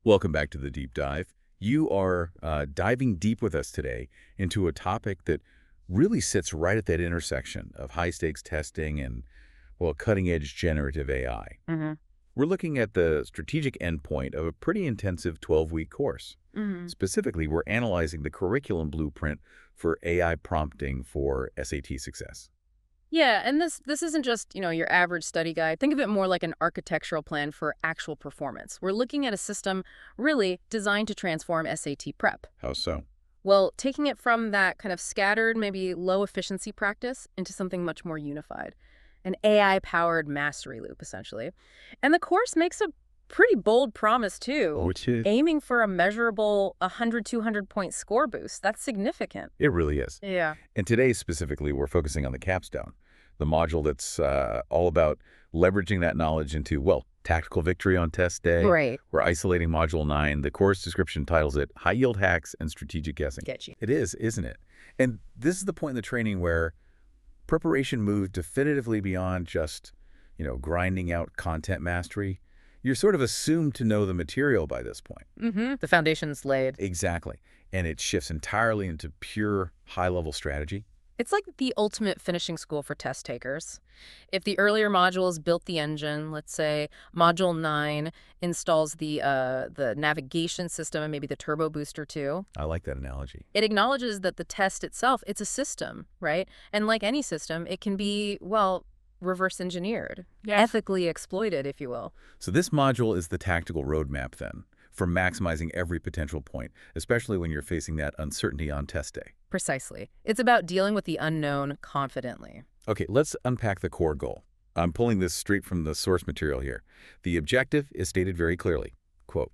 Welcome back to the Deep Dive. You are diving deep with us today into a topic that really sits right at that intersection of high-stakes testing and, well, cutting-edge generative AI. Mm-hmm. We're looking at the strategic endpoint of a pretty intensive 12-week course. Mm-hmm. Specifically, we're analyzing the curriculum blueprint for AI prompting for SAT success. Yeah, and this isn't just, your average study guide. Think of it more like an architectural plan for actual performance. We're looking at a system really designed to transform SAT prep. How so? Well, taking it from that kind of scattered, maybe low efficiency practice into something much more unified. An AI-powered mastery loop, essentially. And the course makes a pretty bold promise, too. Which is? Aiming for a measurable 100, 200-point score boost. That's significant. It really is. Yeah. And today, specifically, we're focusing on the capstone, the module that's all about leveraging that knowledge into, well, tactical victory on test day. Right. We're isolating Module 9. The course description titles it High-Yield Hacks and Strategic Guessing. Get you. It is, isn't it? And this is the point in the training where preparation moves definitively beyond just, grinding out content mastery. You're sort of assumed to know the material by this point. Mm-hmm. The foundation's laid. Exactly. And it shifts entirely into pure high-level strategy. It's like the ultimate finishing school for test takers. If the earlier modules built the engine, let's say Module 9 installs the navigation system and maybe the turbo booster too. I like that analogy. It acknowledges that the test itself, it's a system, right? And like any system, it can be, well, reverse engineered, ethically exploited, if you will. So this module is the tactical roadmap, then, for maximizing every potential point, especially when you're facing that uncertainty on test day. Precisely. It's about dealing with the unknown confidently. Okay, let's unpack the core goal. I'm pulling this straight from the source material here. The objective is stated very clearly, quote,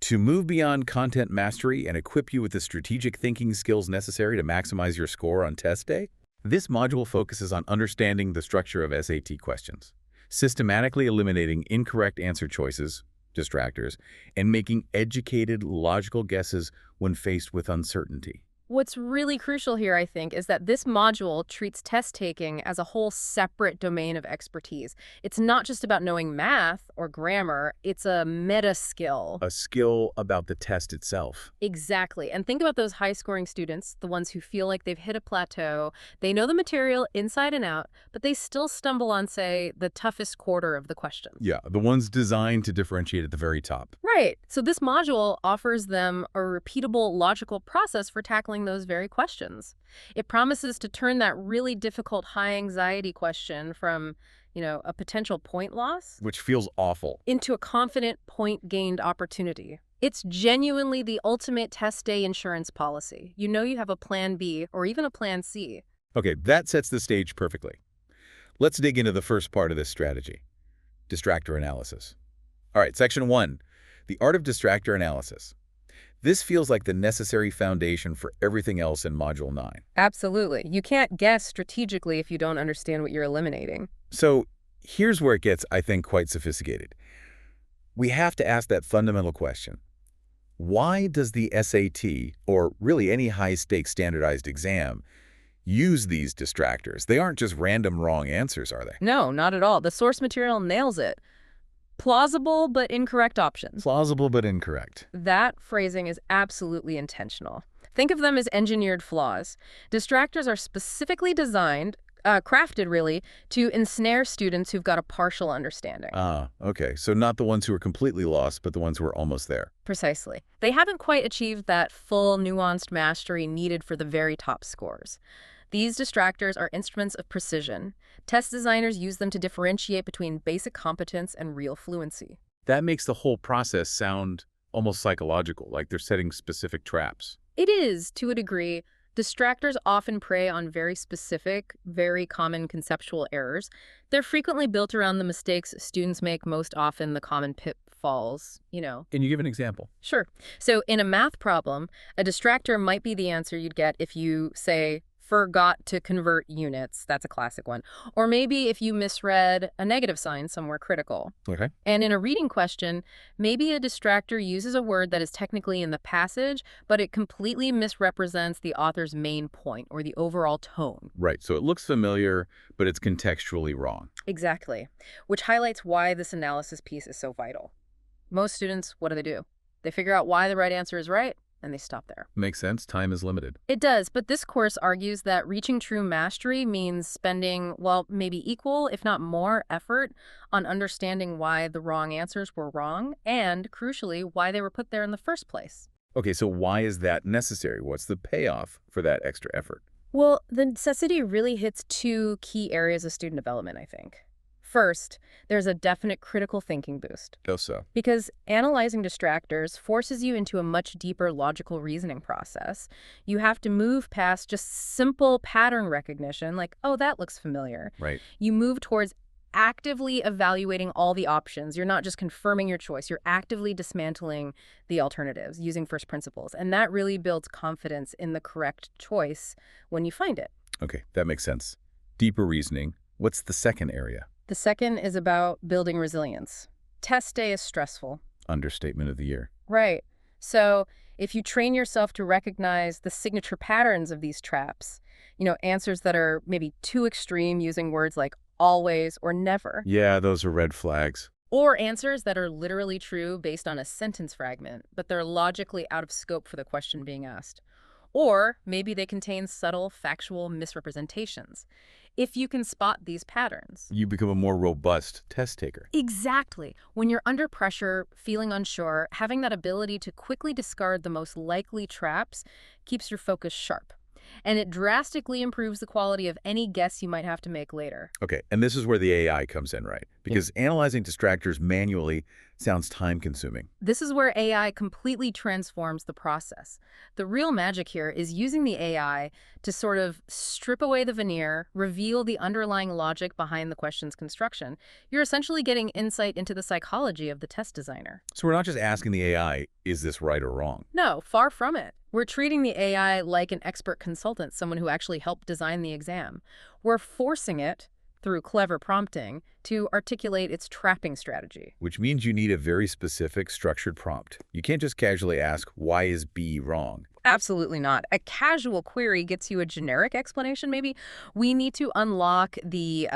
to move beyond content mastery and equip you with the strategic thinking skills necessary to maximize your score on test day. This module focuses on understanding the structure of SAT questions, systematically eliminating incorrect answer choices, distractors, and making educated, logical guesses when faced with uncertainty. What's really crucial here, I think, is that this module treats test taking as a whole separate domain of expertise. It's not just about knowing math or grammar, it's a meta skill. A skill about the test itself. Exactly. And think about those high-scoring students, the ones who feel like they've hit a plateau. They know the material inside and out, but they still stumble on, say, the toughest quarter of the questions. Yeah, the ones designed to differentiate at the very top. Right. So this module offers them a repeatable, logical process for tackling those very questions. It promises to turn that really difficult high-anxiety question from, a potential point loss, Which feels awful. into a confident point-gained opportunity. It's genuinely the ultimate test day insurance policy. You know you have a plan B or even a plan C. Okay, that sets the stage perfectly. Let's dig into the first part of this strategy, distractor analysis. All right, section 1, the art of distractor analysis. This feels like the necessary foundation for everything else in Module 9. Absolutely. You can't guess strategically if you don't understand what you're eliminating. So here's where it gets, I think, quite sophisticated. We have to ask that fundamental question. Why does the SAT, or really any high-stakes standardized exam, use these distractors? They aren't just random wrong answers, are they? No, not at all. The source material nails it. Plausible but incorrect options. Plausible but incorrect. That phrasing is absolutely intentional. Think of them as engineered flaws. Distractors are specifically designed, crafted really, to ensnare students who've got a partial understanding. Ah, okay. So not the ones who are completely lost, but the ones who are almost there. Precisely. They haven't quite achieved that full, nuanced mastery needed for the very top scores. These distractors are instruments of precision. Test designers use them to differentiate between basic competence and real fluency. That makes the whole process sound almost psychological, like they're setting specific traps. It is, to a degree. Distractors often prey on very specific, very common conceptual errors. They're frequently built around the mistakes students make, most often the common pitfalls, Can you give an example? Sure. So in a math problem, a distractor might be the answer you'd get if you, say, forgot to convert units. That's a classic one. Or maybe if you misread a negative sign somewhere critical. Okay. And in a reading question, maybe a distractor uses a word that is technically in the passage, but it completely misrepresents the author's main point or the overall tone. Right. So it looks familiar, but it's contextually wrong. Exactly. Which highlights why this analysis piece is so vital. Most students, what do? They figure out why the right answer is right, and they stop there. Makes sense. Time is limited. It does, but this course argues that reaching true mastery means spending, well, maybe equal, if not more, effort on understanding why the wrong answers were wrong and, crucially, why they were put there in the first place. Okay, so why is that necessary? What's the payoff for that extra effort? Well, the necessity really hits two key areas of student development, I think. First, there's a definite critical thinking boost. Oh, so. Because analyzing distractors forces you into a much deeper logical reasoning process. You have to move past just simple pattern recognition, like, oh, that looks familiar. Right. You move towards actively evaluating all the options. You're not just confirming your choice. You're actively dismantling the alternatives using first principles. And that really builds confidence in the correct choice when you find it. Okay, that makes sense. Deeper reasoning. What's the second area? The second is about building resilience. Test day is stressful. Understatement of the year. Right. So if you train yourself to recognize the signature patterns of these traps, answers that are maybe too extreme using words like always or never. Yeah, those are red flags. Or answers that are literally true based on a sentence fragment, but they're logically out of scope for the question being asked. Or maybe they contain subtle factual misrepresentations. If you can spot these patterns, You become a more robust test taker. exactly. When you're under pressure, feeling unsure, having that ability to quickly discard the most likely traps keeps your focus sharp. And it drastically improves the quality of any guess you might have to make later. Okay, and this is where the AI comes in, right? Because analyzing distractors manually sounds time-consuming. This is where AI completely transforms the process. The real magic here is using the AI to sort of strip away the veneer, reveal the underlying logic behind the question's construction. You're essentially getting insight into the psychology of the test designer. So we're not just asking the AI, is this right or wrong? No, far from it. We're treating the AI like an expert consultant, someone who actually helped design the exam. We're forcing it, through clever prompting, to articulate its trapping strategy. Which means you need a very specific, structured prompt. You can't just casually ask, why is B wrong? Absolutely not. A casual query gets you a generic explanation, maybe. We need to unlock the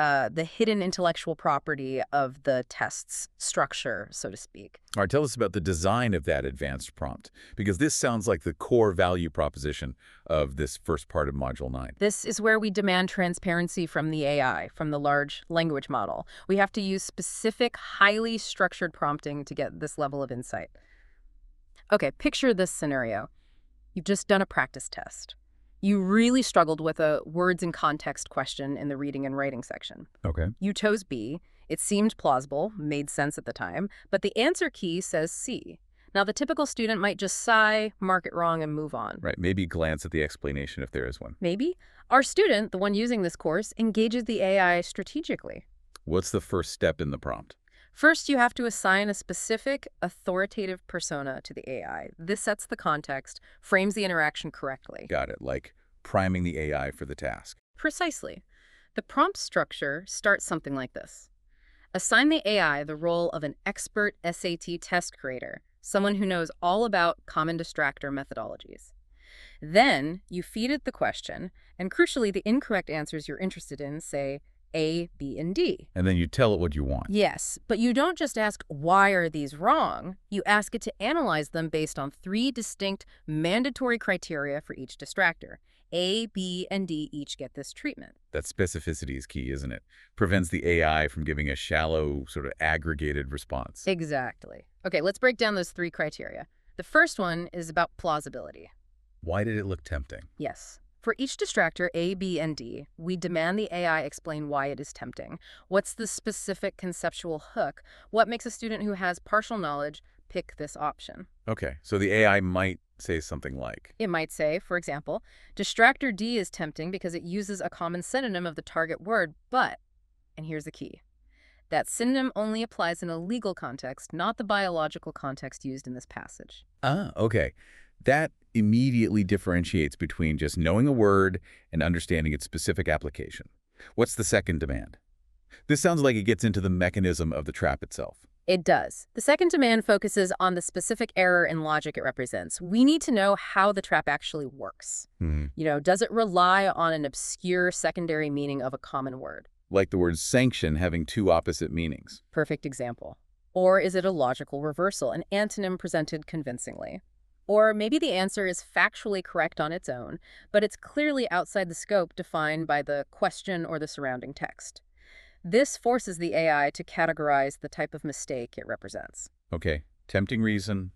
hidden intellectual property of the test's structure, so to speak. All right, tell us about the design of that advanced prompt, because this sounds like the core value proposition of this first part of Module 9. This is where we demand transparency from the AI, from the large language model. We have to use specific, highly structured prompting to get this level of insight. Okay, picture this scenario. You've just done a practice test. You really struggled with a words and context question in the reading and writing section. Okay. You chose B. It seemed plausible, made sense at the time, but the answer key says C. Now, the typical student might just sigh, mark it wrong, and move on. Right, maybe glance at the explanation if there is one. Maybe. Our student, the one using this course, engages the AI strategically. What's the first step in the prompt? First, you have to assign a specific authoritative persona to the AI. This sets the context, frames the interaction correctly. Got it, like priming the AI for the task. Precisely. The prompt structure starts something like this. Assign the AI the role of an expert SAT test creator, someone who knows all about common distractor methodologies. Then, you feed it the question, and crucially, the incorrect answers you're interested in say A, B, and D. And then you tell it what you want. Yes, but you don't just ask, why are these wrong? You ask it to analyze them based on 3 distinct mandatory criteria for each distractor. A, B, and D each get this treatment. That specificity is key, isn't it? Prevents the AI from giving a shallow, sort of aggregated response. Exactly. Okay, let's break down those 3 criteria. The first one is about plausibility. Why did it look tempting? Yes. For each distractor, A, B, and D, we demand the AI explain why it is tempting. What's the specific conceptual hook? What makes a student who has partial knowledge pick this option? Okay, so the AI might say something like, It might say, for example, distractor D is tempting because it uses a common synonym of the target word, but, and here's the key, that synonym only applies in a legal context, not the biological context used in this passage. okay. That immediately differentiates between just knowing a word and understanding its specific application. What's the second demand? This sounds like it gets into the mechanism of the trap itself. It does. The second demand focuses on the specific error in logic it represents. We need to know how the trap actually works. Does it rely on an obscure secondary meaning of a common word? Like the word sanction having 2 opposite meanings. Perfect example. Or is it a logical reversal, an antonym presented convincingly? Or maybe the answer is factually correct on its own, but it's clearly outside the scope defined by the question or the surrounding text. This forces the AI to categorize the type of mistake it represents. Okay, tempting reason,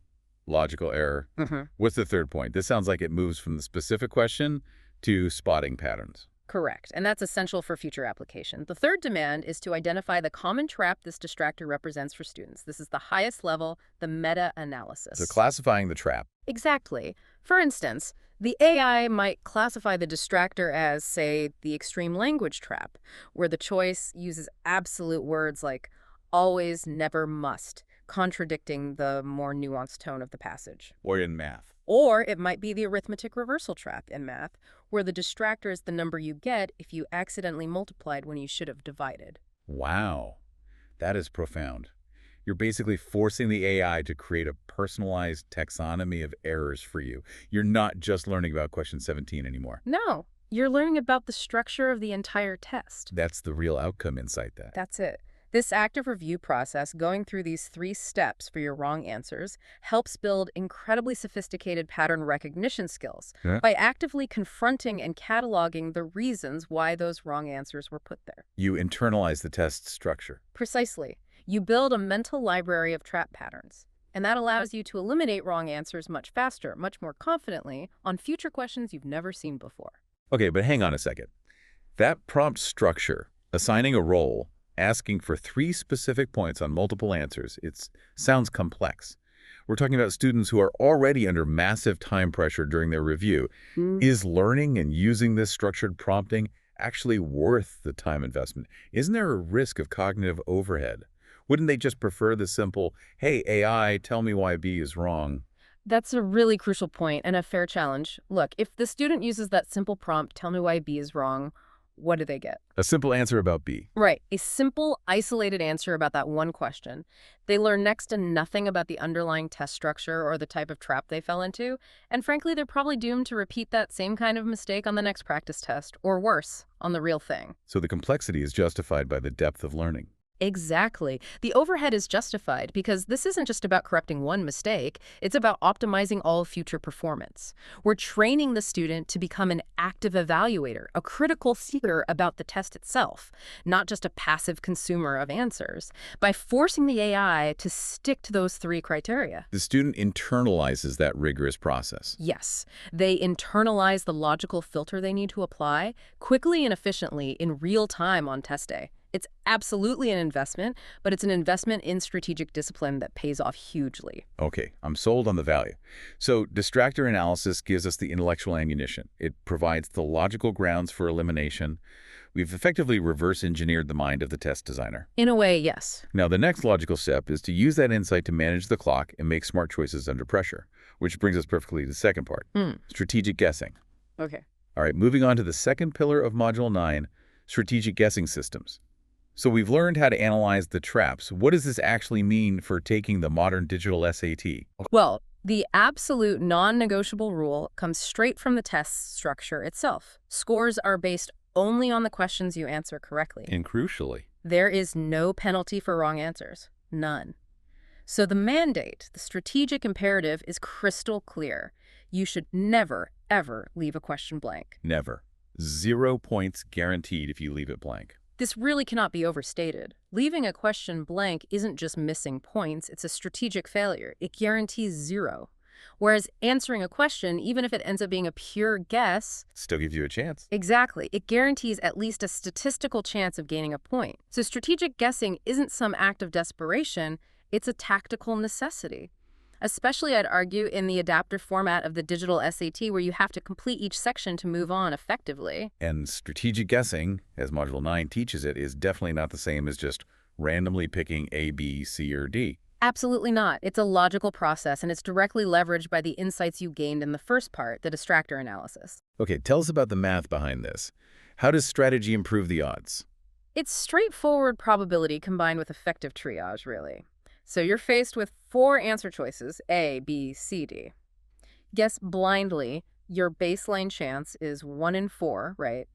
logical error. What's the third point? This sounds like it moves from the specific question to spotting patterns. Correct, and that's essential for future application. The third demand is to identify the common trap this distractor represents for students. This is the highest level, the meta-analysis. So classifying the trap. Exactly. For instance, the AI might classify the distractor as, say, the extreme language trap, where the choice uses absolute words like always, never, must, contradicting the more nuanced tone of the passage. Or in math. Or it might be the arithmetic reversal trap in math, where the distractor is the number you get if you accidentally multiplied when you should have divided. Wow, that is profound. You're basically forcing the AI to create a personalized taxonomy of errors for you. You're not just learning about question 17 anymore. No, you're learning about the structure of the entire test. That's the real outcome insight then. That's it. This active review process, going through these 3 steps for your wrong answers, helps build incredibly sophisticated pattern recognition skills by actively confronting and cataloging the reasons why those wrong answers were put there. You internalize the test structure. Precisely. You build a mental library of trap patterns, and that allows you to eliminate wrong answers much faster, much more confidently, on future questions you've never seen before. Okay, but hang on a second. That prompt structure, assigning a role, asking for 3 specific points on multiple answers, it sounds complex. We're talking about students who are already under massive time pressure during their review. Is learning and using this structured prompting actually worth the time investment? Isn't there a risk of cognitive overhead? Wouldn't they just prefer the simple, hey, AI, tell me why B is wrong? That's a really crucial point and a fair challenge. Look, if the student uses that simple prompt, tell me why B is wrong, what do they get? A simple answer about B. Right. A simple, isolated answer about that one question. They learn next to nothing about the underlying test structure or the type of trap they fell into, and frankly, they're probably doomed to repeat that same kind of mistake on the next practice test, or worse, on the real thing. So the complexity is justified by the depth of learning. Exactly. The overhead is justified because this isn't just about correcting one mistake, it's about optimizing all future performance. We're training the student to become an active evaluator, a critical thinker about the test itself, not just a passive consumer of answers, by forcing the AI to stick to those 3 criteria. The student internalizes that rigorous process. Yes, they internalize the logical filter they need to apply quickly and efficiently in real time on test day. It's absolutely an investment, but it's an investment in strategic discipline that pays off hugely. Okay, I'm sold on the value. So distractor analysis gives us the intellectual ammunition. It provides the logical grounds for elimination. We've effectively reverse engineered the mind of the test designer. In a way, yes. Now, the next logical step is to use that insight to manage the clock and make smart choices under pressure, which brings us perfectly to the second part, strategic guessing. Okay. All right, moving on to the second pillar of Module 9, strategic guessing systems. So we've learned how to analyze the traps. What does this actually mean for taking the modern digital SAT? Well, the absolute non-negotiable rule comes straight from the test structure itself. Scores are based only on the questions you answer correctly. And crucially, there is no penalty for wrong answers. None. So the mandate, the strategic imperative, is crystal clear. You should never, ever leave a question blank. Never. 0 points guaranteed if you leave it blank. This really cannot be overstated. Leaving a question blank isn't just missing points, it's a strategic failure. It guarantees 0. Whereas answering a question, even if it ends up being a pure guess, still gives you a chance. Exactly. It guarantees at least a statistical chance of gaining a point. So strategic guessing isn't some act of desperation, it's a tactical necessity. Especially, I'd argue, in the adaptive format of the digital SAT, where you have to complete each section to move on effectively. And strategic guessing, as Module 9 teaches it, is definitely not the same as just randomly picking A, B, C, or D. Absolutely not. It's a logical process, and it's directly leveraged by the insights you gained in the first part, the distractor analysis. Okay, tell us about the math behind this. How does strategy improve the odds? It's straightforward probability combined with effective triage, really. So you're faced with 4 answer choices, A, B, C, D. Guess blindly, your baseline chance is 1 in 4, right?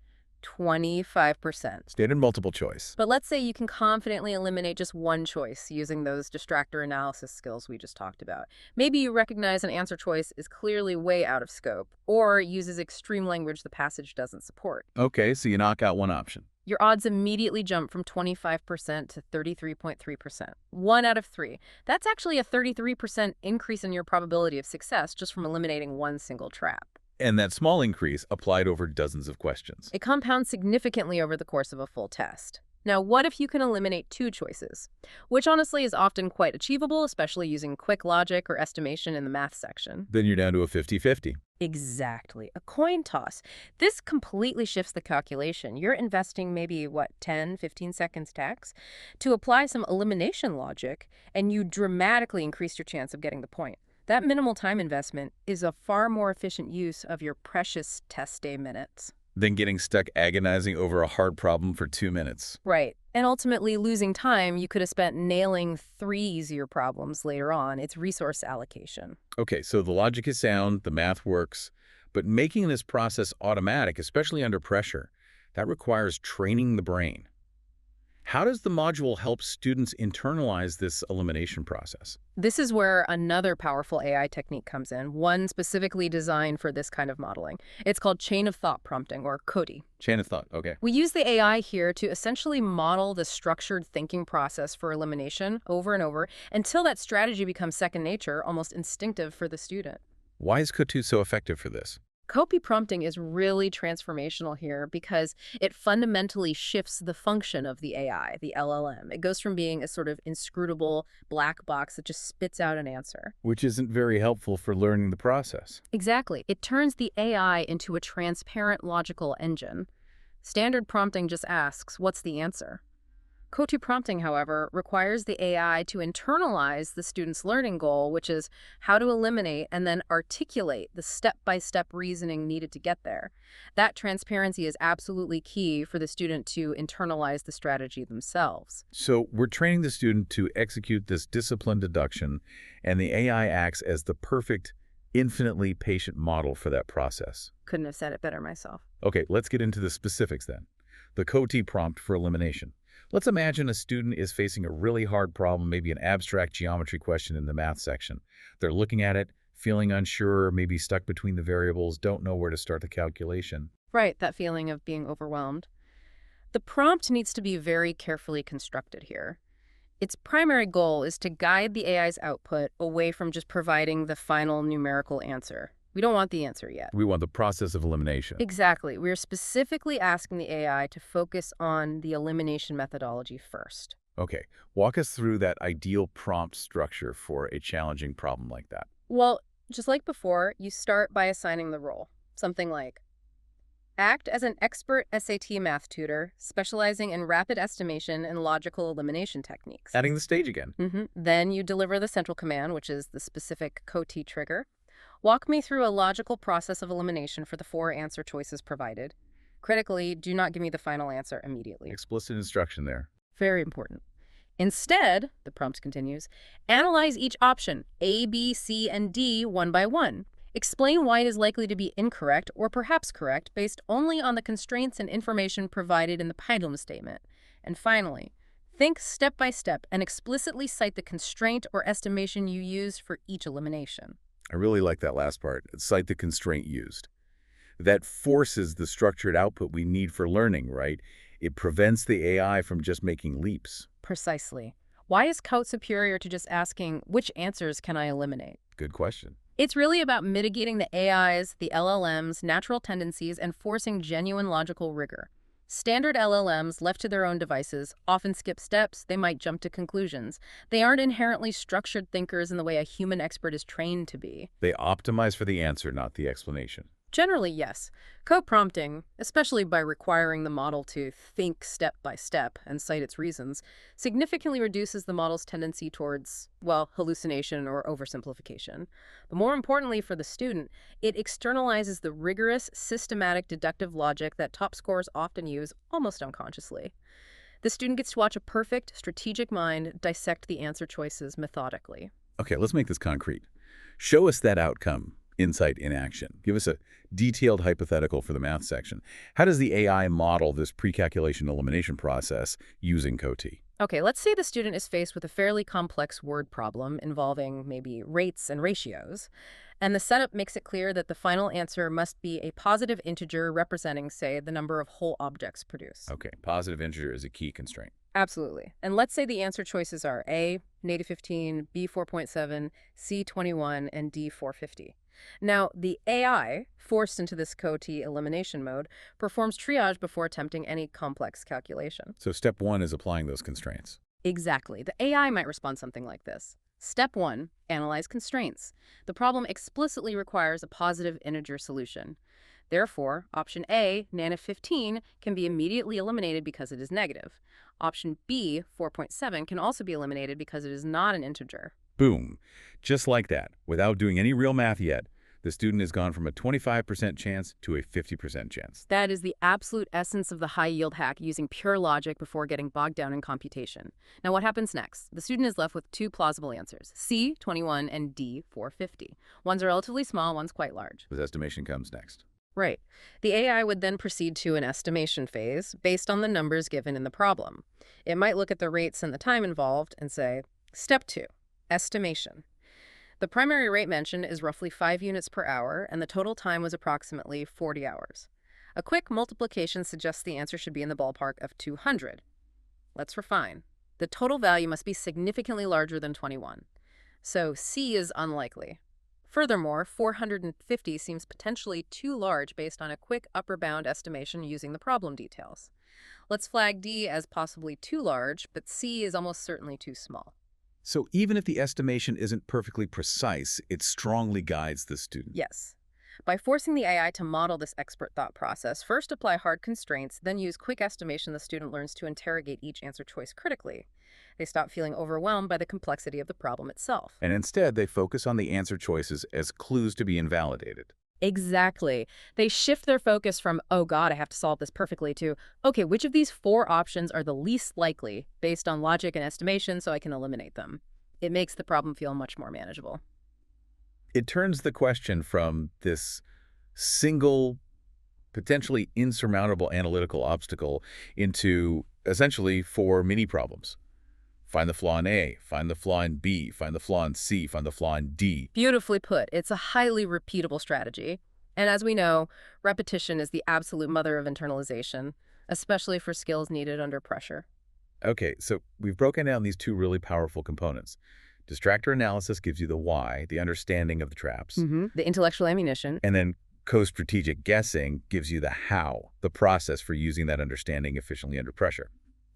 25%. Standard multiple choice. But let's say you can confidently eliminate just one choice using those distractor analysis skills we just talked about. Maybe you recognize an answer choice is clearly way out of scope or uses extreme language the passage doesn't support. Okay, so you knock out one option. Your odds immediately jump from 25% to 33.3%. 1 out of 3. That's actually a 33% increase in your probability of success just from eliminating one single trap. And that small increase applied over dozens of questions. It compounds significantly over the course of a full test. Now, what if you can eliminate 2 choices? Which honestly is often quite achievable, especially using quick logic or estimation in the math section. Then you're down to a 50-50. Exactly. A coin toss. This completely shifts the calculation. You're investing maybe, 10, 15 seconds tax to apply some elimination logic, and you dramatically increase your chance of getting the point. That minimal time investment is a far more efficient use of your precious test day minutes. Then getting stuck agonizing over a hard problem for 2 minutes. Right. And ultimately losing time you could have spent nailing 3 easier problems later on. It's resource allocation. Okay, so the logic is sound, the math works, but making this process automatic, especially under pressure, that requires training the brain. How does the module help students internalize this elimination process? This is where another powerful AI technique comes in, one specifically designed for this kind of modeling. It's called chain of thought prompting, or COTI. Chain of thought, okay. We use the AI here to essentially model the structured thinking process for elimination over and over until that strategy becomes second nature, almost instinctive for the student. Why is Kotu so effective for this? COPI prompting is really transformational here because it fundamentally shifts the function of the AI, the LLM. It goes from being a sort of inscrutable black box that just spits out an answer. Which isn't very helpful for learning the process. Exactly. It turns the AI into a transparent logical engine. Standard prompting just asks, what's the answer? COTI prompting, however, requires the AI to internalize the student's learning goal, which is how to eliminate and then articulate the step-by-step reasoning needed to get there. That transparency is absolutely key for the student to internalize the strategy themselves. So we're training the student to execute this disciplined deduction, and the AI acts as the perfect, infinitely patient model for that process. Couldn't have said it better myself. Okay, let's get into the specifics then. The COTI prompt for elimination. Let's imagine a student is facing a really hard problem, maybe an abstract geometry question in the math section. They're looking at it, feeling unsure, maybe stuck between the variables, don't know where to start the calculation. Right, that feeling of being overwhelmed. The prompt needs to be very carefully constructed here. Its primary goal is to guide the AI's output away from just providing the final numerical answer. We don't want the answer yet. We want the process of elimination. Exactly. We're specifically asking the AI to focus on the elimination methodology first. Okay, walk us through that ideal prompt structure for a challenging problem like that. Well, just like before, you start by assigning the role. Something like, act as an expert SAT math tutor specializing in rapid estimation and logical elimination techniques. Adding the stage again. Then you deliver the central command, which is the specific COTI trigger. Walk me through a logical process of elimination for the 4 answer choices provided. Critically, do not give me the final answer immediately. Explicit instruction there. Very important. Instead, the prompt continues, analyze each option, A, B, C, and D, one by one. Explain why it is likely to be incorrect or perhaps correct based only on the constraints and information provided in the problem statement. And finally, think step by step and explicitly cite the constraint or estimation you used for each elimination. I really like that last part, cite the constraint used. That forces the structured output we need for learning, right? It prevents the AI from just making leaps. Precisely. Why is COTI superior to just asking, which answers can I eliminate? Good question. It's really about mitigating the AI's, the LLM's, natural tendencies and forcing genuine logical rigor. Standard LLMs, left to their own devices, often skip steps. They might jump to conclusions. They aren't inherently structured thinkers in the way a human expert is trained to be. They optimize for the answer, not the explanation. Generally, yes. Co-prompting, especially by requiring the model to think step by step and cite its reasons, significantly reduces the model's tendency towards, well, hallucination or oversimplification. But more importantly for the student, it externalizes the rigorous, systematic deductive logic that top scorers often use almost unconsciously. The student gets to watch a perfect, strategic mind dissect the answer choices methodically. Okay, let's make this concrete. Show us that outcome. Insight in action. Give us a detailed hypothetical for the math section. How does the AI model this pre-calculation elimination process using COTI? Okay, let's say the student is faced with a fairly complex word problem involving maybe rates and ratios, and the setup makes it clear that the final answer must be a positive integer representing, say, the number of whole objects produced. Okay, positive integer is a key constraint. Absolutely. And let's say the answer choices are A, -15, B, 4.7, C, 21, and D, 450. Now, the AI, forced into this COTI elimination mode, performs triage before attempting any complex calculation. So step one is applying those constraints. Exactly. The AI might respond something like this. Step 1, analyze constraints. The problem explicitly requires a positive integer solution. Therefore, option A, -15, can be immediately eliminated because it is negative. Option B, 4.7, can also be eliminated because it is not an integer. Boom. Just like that, without doing any real math yet, the student has gone from a 25% chance to a 50% chance. That is the absolute essence of the high-yield hack, using pure logic before getting bogged down in computation. Now, what happens next? The student is left with two plausible answers, C, 21, and D, 450. One's relatively small, one's quite large. This estimation comes next. Right. The AI would then proceed to an estimation phase based on the numbers given in the problem. It might look at the rates and the time involved and say, Step 2, estimation. The primary rate mentioned is roughly 5 units per hour, and the total time was approximately 40 hours. A quick multiplication suggests the answer should be in the ballpark of 200. Let's refine. The total value must be significantly larger than 21. So C is unlikely. Furthermore, 450 seems potentially too large based on a quick upper bound estimation using the problem details. Let's flag D as possibly too large, but C is almost certainly too small. So even if the estimation isn't perfectly precise, it strongly guides the student. Yes. By forcing the AI to model this expert thought process, first apply hard constraints, then use quick estimation, the student learns to interrogate each answer choice critically. They stop feeling overwhelmed by the complexity of the problem itself. And instead, they focus on the answer choices as clues to be invalidated. Exactly. They shift their focus from, oh God, I have to solve this perfectly, to, okay, which of these 4 options are the least likely based on logic and estimation so I can eliminate them? It makes the problem feel much more manageable. It turns the question from this single, potentially insurmountable analytical obstacle into essentially 4 mini problems. Find the flaw in A, find the flaw in B, find the flaw in C, find the flaw in D. Beautifully put. It's a highly repeatable strategy. And as we know, repetition is the absolute mother of internalization, especially for skills needed under pressure. Okay, so we've broken down these 2 really powerful components. Distractor analysis gives you the why, the understanding of the traps. The intellectual ammunition. And then co-strategic guessing gives you the how, the process for using that understanding efficiently under pressure.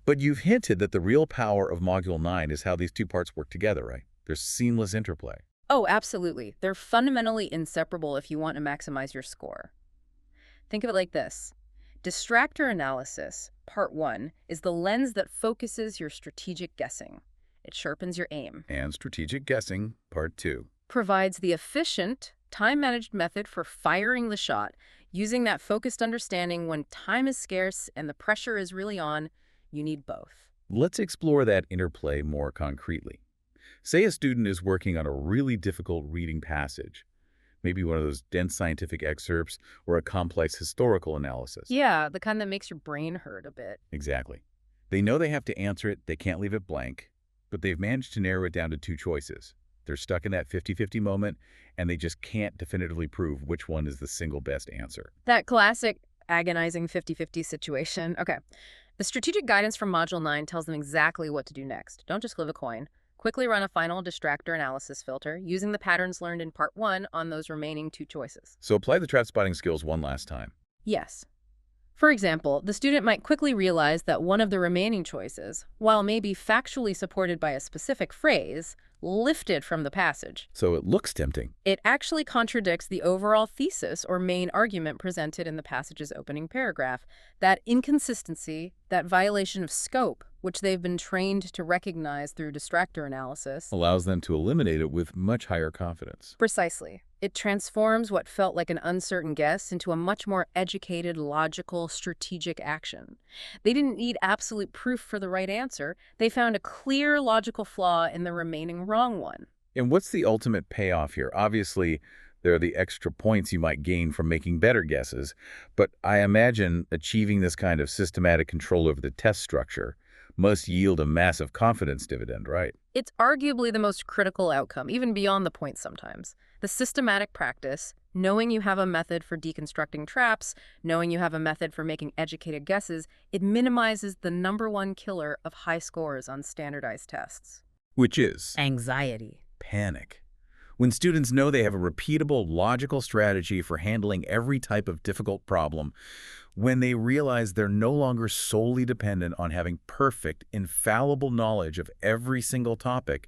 But you've hinted that the real power of Module 9 is how these 2 parts work together, right? There's seamless interplay. Oh, absolutely. They're fundamentally inseparable if you want to maximize your score. Think of it like this. Distractor analysis, part 1, is the lens that focuses your strategic guessing. It sharpens your aim. And strategic guessing, part 2. Provides the efficient, time-managed method for firing the shot, using that focused understanding when time is scarce and the pressure is really on. You need both. Let's explore that interplay more concretely. Say a student is working on a really difficult reading passage, maybe one of those dense scientific excerpts or a complex historical analysis. Yeah, the kind that makes your brain hurt a bit. Exactly. They know they have to answer it, they can't leave it blank, but they've managed to narrow it down to 2 choices. They're stuck in that 50-50 moment, and they just can't definitively prove which one is the single best answer. That classic agonizing 50-50 situation. Okay. The strategic guidance from Module 9 tells them exactly what to do next. Don't just flip a coin. Quickly run a final distractor analysis filter using the patterns learned in Part 1 on those remaining 2 choices. So apply the trap spotting skills one last time. Yes. For example, the student might quickly realize that one of the remaining choices, while maybe factually supported by a specific phrase, lifted from the passage. So it looks tempting. It actually contradicts the overall thesis or main argument presented in the passage's opening paragraph. That inconsistency, that violation of scope, which they've been trained to recognize through distractor analysis, Allows them to eliminate it with much higher confidence. Precisely. It transforms what felt like an uncertain guess into a much more educated, logical, strategic action. They didn't need absolute proof for the right answer. They found a clear logical flaw in the remaining wrong one. And what's the ultimate payoff here? Obviously, There are the extra points you might gain from making better guesses, but I imagine achieving this kind of systematic control over the test structure must yield a massive confidence dividend, right? It's arguably the most critical outcome, even beyond the points sometimes. The systematic practice, knowing you have a method for deconstructing traps, knowing you have a method for making educated guesses, it minimizes the #1 killer of high scores on standardized tests. Which is Anxiety. panic. When students know they have a repeatable, logical strategy for handling every type of difficult problem, when they realize they're no longer solely dependent on having perfect, infallible knowledge of every single topic,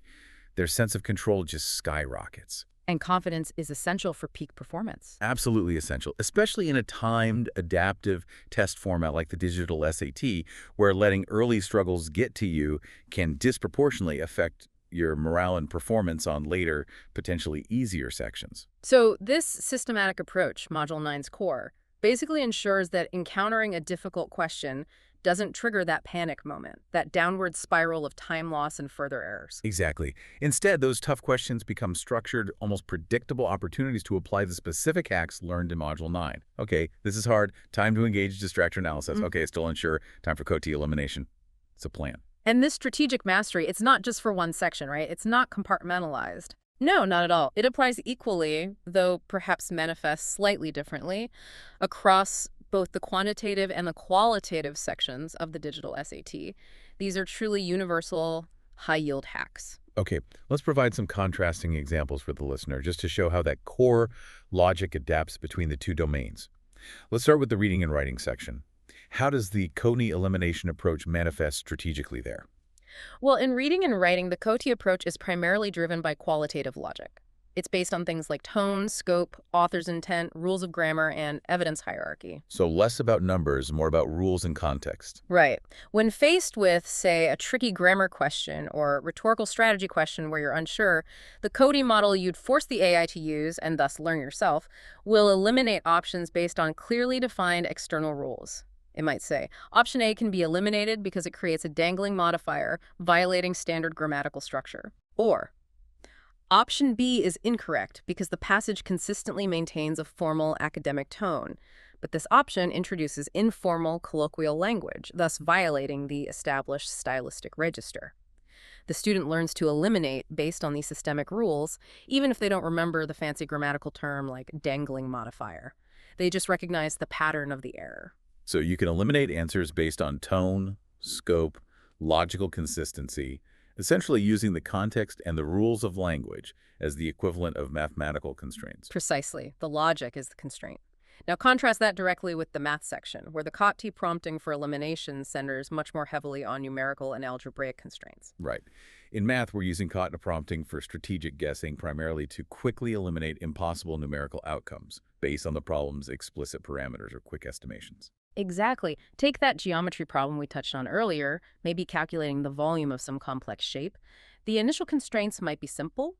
their sense of control just skyrockets. And confidence is essential for peak performance. Absolutely essential, especially in a timed, adaptive test format like the digital SAT, where letting early struggles get to you can disproportionately affect your morale and performance on later, potentially easier sections. So this systematic approach, Module 9's core, basically ensures that encountering a difficult question doesn't trigger that panic moment, that downward spiral of time loss and further errors. Exactly. Instead, those tough questions become structured, almost predictable opportunities to apply the specific hacks learned in Module 9. Okay, this is hard. Time to engage distractor analysis. Okay, still unsure. Time for COTE elimination. It's a plan. And this strategic mastery, it's not just for one section, right? It's not compartmentalized. No, not at all. It applies equally, though perhaps manifests slightly differently, across both the quantitative and the qualitative sections of the digital SAT. These are truly universal, high-yield hacks. Okay, let's provide some contrasting examples for the listener, just to show how that core logic adapts between the two domains. Let's start with the reading and writing section. How does the COTE elimination approach manifest strategically there? Well, in reading and writing, the COTE approach is primarily driven by qualitative logic. It's based on things like tone, scope, author's intent, rules of grammar, and evidence hierarchy. So less about numbers, more about rules and context. Right. When faced with, say, a tricky grammar question or rhetorical strategy question where you're unsure, the COTE model you'd force the AI to use, and thus learn yourself, will eliminate options based on clearly defined external rules. It might say, option A can be eliminated because it creates a dangling modifier, violating standard grammatical structure. Or, option B is incorrect because the passage consistently maintains a formal academic tone, but this option introduces informal colloquial language, thus violating the established stylistic register. The student learns to eliminate based on these systemic rules, even if they don't remember the fancy grammatical term like dangling modifier. They just recognize the pattern of the error. So you can eliminate answers based on tone, scope, logical consistency, essentially using the context and the rules of language as the equivalent of mathematical constraints. Precisely. The logic is the constraint. Now contrast that directly with the math section, where the COTE prompting for elimination centers much more heavily on numerical and algebraic constraints. Right. In math, we're using COTE prompting for strategic guessing primarily to quickly eliminate impossible numerical outcomes based on the problem's explicit parameters or quick estimations. Exactly. Take that geometry problem we touched on earlier, maybe calculating the volume of some complex shape. The initial constraints might be simple.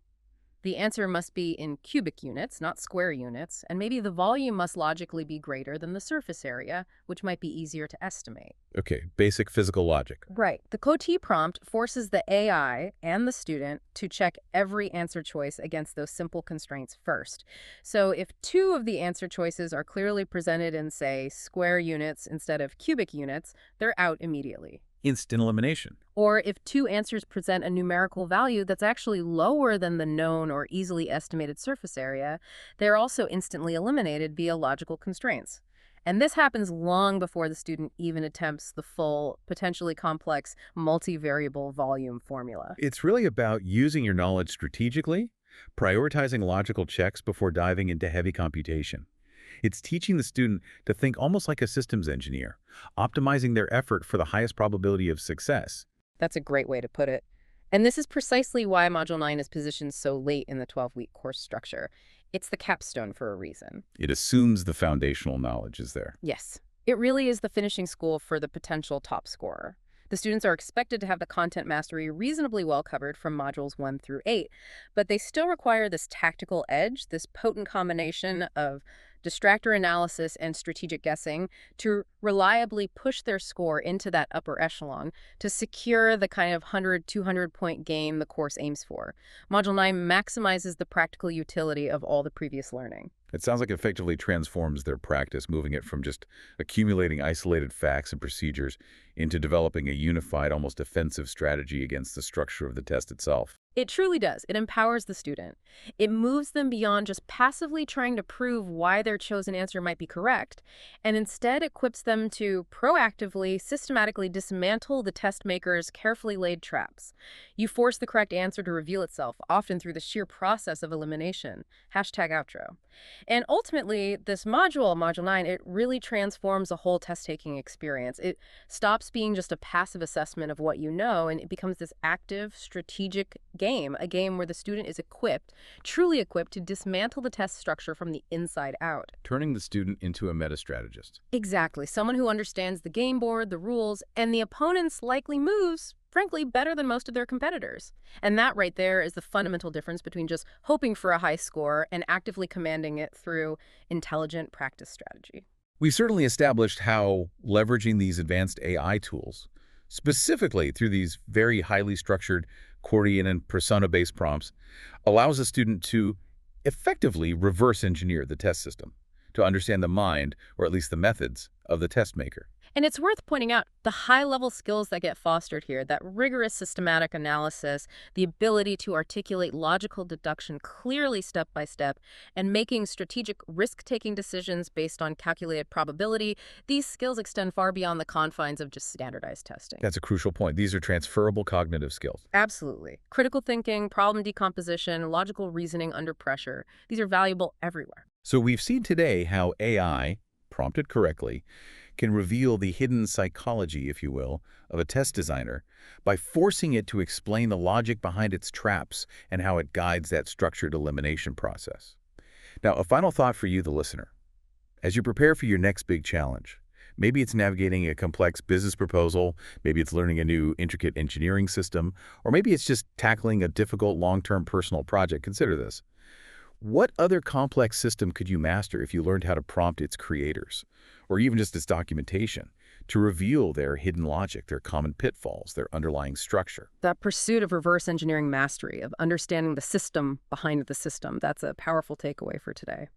The answer must be in cubic units, not square units, and maybe the volume must logically be greater than the surface area, which might be easier to estimate. Okay, basic physical logic. Right. The COTE prompt forces the AI and the student to check every answer choice against those simple constraints first. So if two of the answer choices are clearly presented in, say, square units instead of cubic units, they're out immediately. Instant elimination. Or if two answers present a numerical value that's actually lower than the known or easily estimated surface area, they're also instantly eliminated via logical constraints. And this happens long before the student even attempts the full, potentially complex, multivariable volume formula. It's really about using your knowledge strategically, prioritizing logical checks before diving into heavy computation. It's teaching the student to think almost like a systems engineer, optimizing their effort for the highest probability of success. That's a great way to put it. And this is precisely why Module 9 is positioned so late in the 12-week course structure. It's the capstone for a reason. It assumes the foundational knowledge is there. Yes, it really is the finishing school for the potential top scorer. The students are expected to have the content mastery reasonably well covered from modules 1 through 8, but they still require this tactical edge, this potent combination of distractor analysis, and strategic guessing to reliably push their score into that upper echelon to secure the kind of 100, 200-point game the course aims for. Module 9 maximizes the practical utility of all the previous learning. It sounds like it effectively transforms their practice, moving it from just accumulating isolated facts and procedures into developing a unified, almost offensive strategy against the structure of the test itself. It truly does. It empowers the student. It moves them beyond just passively trying to prove why their chosen answer might be correct, and instead equips them to proactively, systematically dismantle the test maker's carefully laid traps. You force the correct answer to reveal itself, often through the sheer process of elimination. #outro. And ultimately, this module, Module 9, it really transforms the whole test-taking experience. It stops being just a passive assessment of what you know, and it becomes this active, strategic game, a game where the student is equipped, truly equipped, to dismantle the test structure from the inside out. Turning the student into a meta-strategist. Exactly. Someone who understands the game board, the rules, and the opponent's likely moves, frankly, better than most of their competitors. And that right there is the fundamental difference between just hoping for a high score and actively commanding it through intelligent practice strategy. We've certainly established how leveraging these advanced AI tools, specifically through these very highly structured Gordian and persona-based prompts, allows a student to effectively reverse engineer the test system, to understand the mind, or at least the methods, of the test maker. And it's worth pointing out the high-level skills that get fostered here, that rigorous systematic analysis, the ability to articulate logical deduction clearly step by step, and making strategic risk-taking decisions based on calculated probability. These skills extend far beyond the confines of just standardized testing. That's a crucial point. These are transferable cognitive skills. Absolutely. Critical thinking, problem decomposition, logical reasoning under pressure. These are valuable everywhere. So we've seen today how AI, prompted correctly, can reveal the hidden psychology, if you will, of a test designer by forcing it to explain the logic behind its traps and how it guides that structured elimination process. Now, a final thought for you, the listener. As you prepare for your next big challenge, maybe it's navigating a complex business proposal, maybe it's learning a new intricate engineering system, or maybe it's just tackling a difficult long-term personal project. Consider this. What other complex system could you master if you learned how to prompt its creators, or even just its documentation, to reveal their hidden logic, their common pitfalls, their underlying structure? That pursuit of reverse engineering mastery, of understanding the system behind the system, that's a powerful takeaway for today.